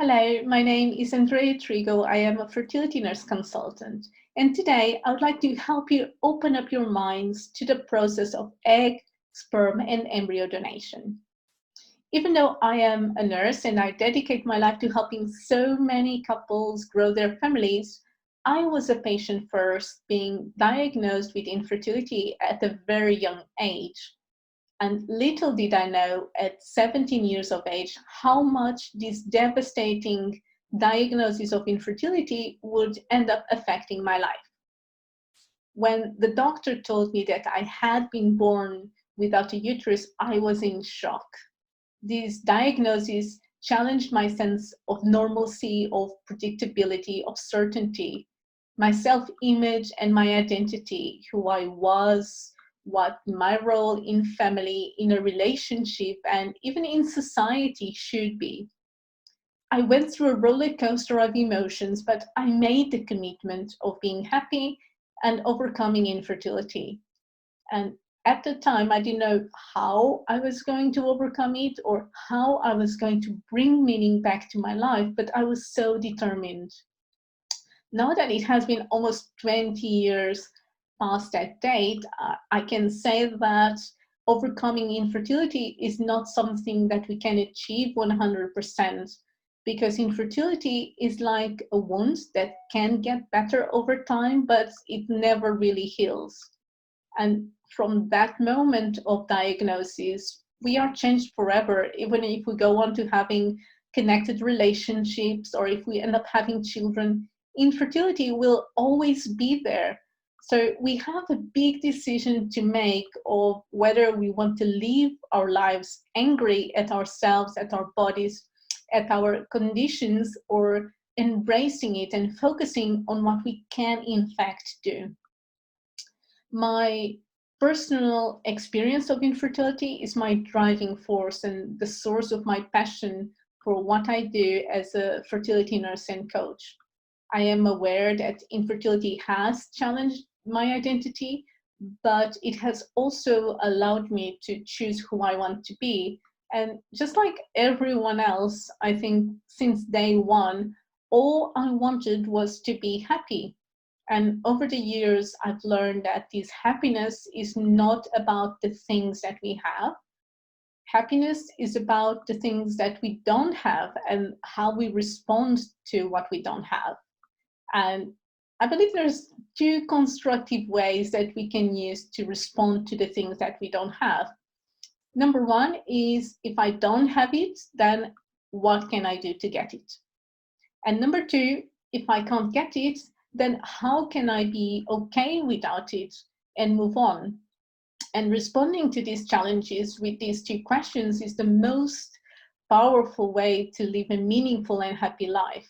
Hello, my name is Andrea Trigo. I am a fertility nurse consultant, and today I would like to help you open up your minds to the process of egg, sperm, and embryo donation. Even though I am a nurse and I dedicate my life to helping so many couples grow their families, I was a patient first, being diagnosed with infertility at a very young age. And little did I know at 17 years of age how much this devastating diagnosis of infertility would end up affecting my life. When the doctor told me that I had been born without a uterus, I was in shock. This diagnosis challenged my sense of normalcy, of predictability, of certainty, my self image and my identity, who I was, what my role in family, in a relationship, and even in society should be. I went through a roller coaster of emotions, but I made the commitment of being happy and overcoming infertility. And at the time, I didn't know how I was going to overcome it or how I was going to bring meaning back to my life, but I was so determined. Now that it has been almost 20 years past that date, I can say that overcoming infertility is not something that we can achieve 100% because infertility is like a wound that can get better over time, but it never really heals. And from that moment of diagnosis, we are changed forever, even if we go on to having connected relationships or if we end up having children, infertility will always be there. So we have a big decision to make of whether we want to live our lives angry at ourselves, at our bodies, at our conditions, or embracing it and focusing on what we can in fact do. My personal experience of infertility is my driving force and the source of my passion for what I do as a fertility nurse and coach. I am aware that infertility has challenged my identity, but it has also allowed me to choose who I want to be. And just like everyone else, I think since day one, all I wanted was to be happy. And over the years, I've learned that this happiness is not about the things that we have. Happiness is about the things that we don't have and how we respond to what we don't have. And I believe there's two constructive ways that we can use to respond to the things that we don't have. Number one is if I don't have it, then what can I do to get it? And number two, if I can't get it, then how can I be okay without it and move on? And responding to these challenges with these two questions is the most powerful way to live a meaningful and happy life.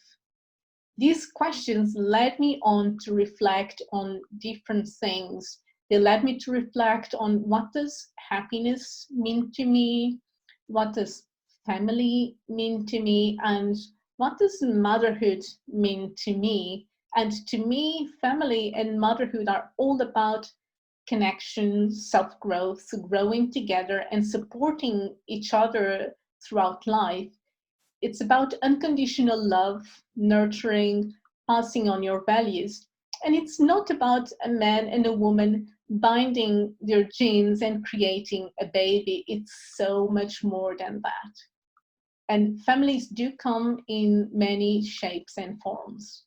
These questions led me on to reflect on different things. They led me to reflect on what does happiness mean to me, what does family mean to me, and what does motherhood mean to me. And to me, family and motherhood are all about connection, self-growth, growing together and supporting each other throughout life. It's about unconditional love, nurturing, passing on your values. And it's not about a man and a woman binding their genes and creating a baby. It's so much more than that. And families do come in many shapes and forms.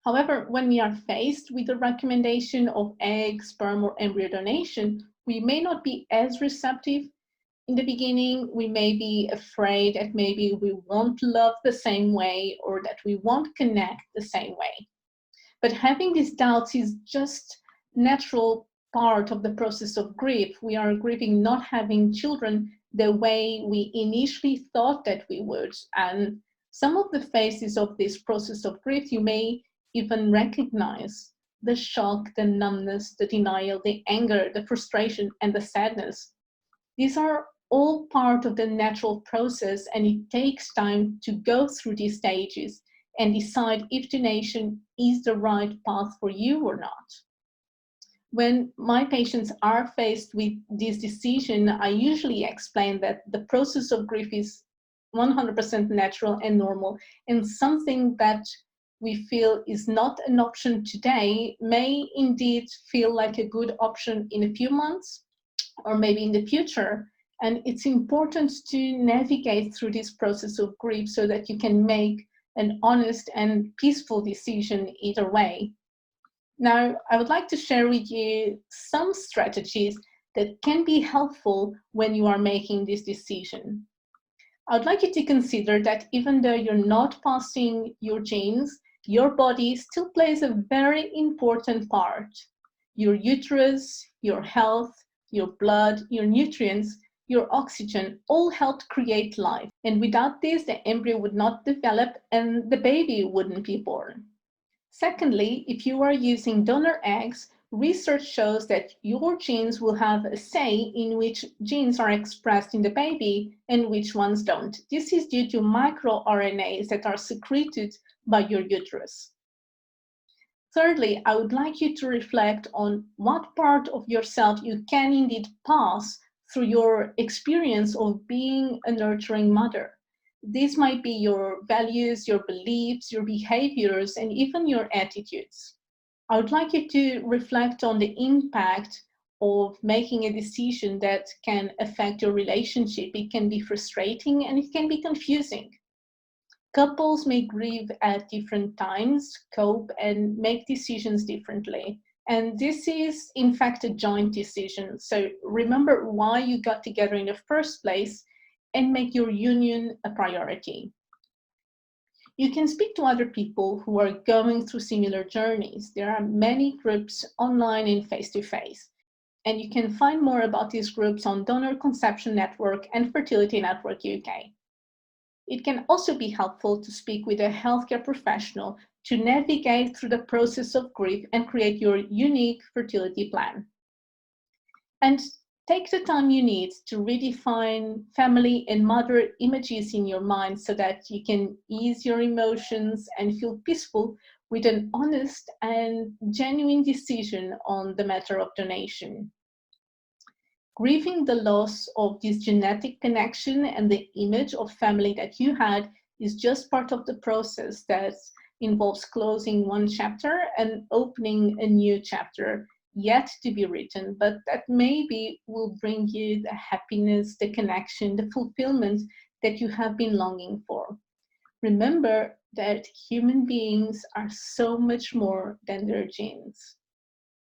However, when we are faced with the recommendation of egg, sperm, or embryo donation, we may not be as receptive. In the beginning, we may be afraid that maybe we won't love the same way or that we won't connect the same way. But having these doubts is just natural part of the process of grief. We are grieving not having children the way we initially thought that we would. And some of the phases of this process of grief you may even recognize: the shock, the numbness, the denial, the anger, the frustration, and the sadness. These are all part of the natural process, and it takes time to go through these stages and decide if donation is the right path for you or not. When my patients are faced with this decision, I usually explain that the process of grief is 100% natural and normal, and something that we feel is not an option today may indeed feel like a good option in a few months or maybe in the future. And it's important to navigate through this process of grief so that you can make an honest and peaceful decision either way. Now, I would like to share with you some strategies that can be helpful when you are making this decision. I would like you to consider that even though you're not passing your genes, your body still plays a very important part. Your uterus, your health, your blood, your nutrients, your oxygen all help create life. And without this, the embryo would not develop and the baby wouldn't be born. Secondly, if you are using donor eggs, research shows that your genes will have a say in which genes are expressed in the baby and which ones don't. This is due to microRNAs that are secreted by your uterus. Thirdly, I would like you to reflect on what part of yourself you can indeed pass through your experience of being a nurturing mother. These might be your values, your beliefs, your behaviors, and even your attitudes. I would like you to reflect on the impact of making a decision that can affect your relationship. It can be frustrating and it can be confusing. Couples may grieve at different times, cope, and make decisions differently. And this is, in fact, a joint decision. So remember why you got together in the first place and make your union a priority. You can speak to other people who are going through similar journeys. There are many groups online and face-to-face. And you can find more about these groups on Donor Conception Network and Fertility Network UK. It can also be helpful to speak with a healthcare professional to navigate through the process of grief and create your unique fertility plan. And take the time you need to redefine family and mother images in your mind so that you can ease your emotions and feel peaceful with an honest and genuine decision on the matter of donation. Grieving the loss of this genetic connection and the image of family that you had is just part of the process that involves closing one chapter and opening a new chapter yet to be written, but that maybe will bring you the happiness, the connection, the fulfillment that you have been longing for. Remember that human beings are so much more than their genes.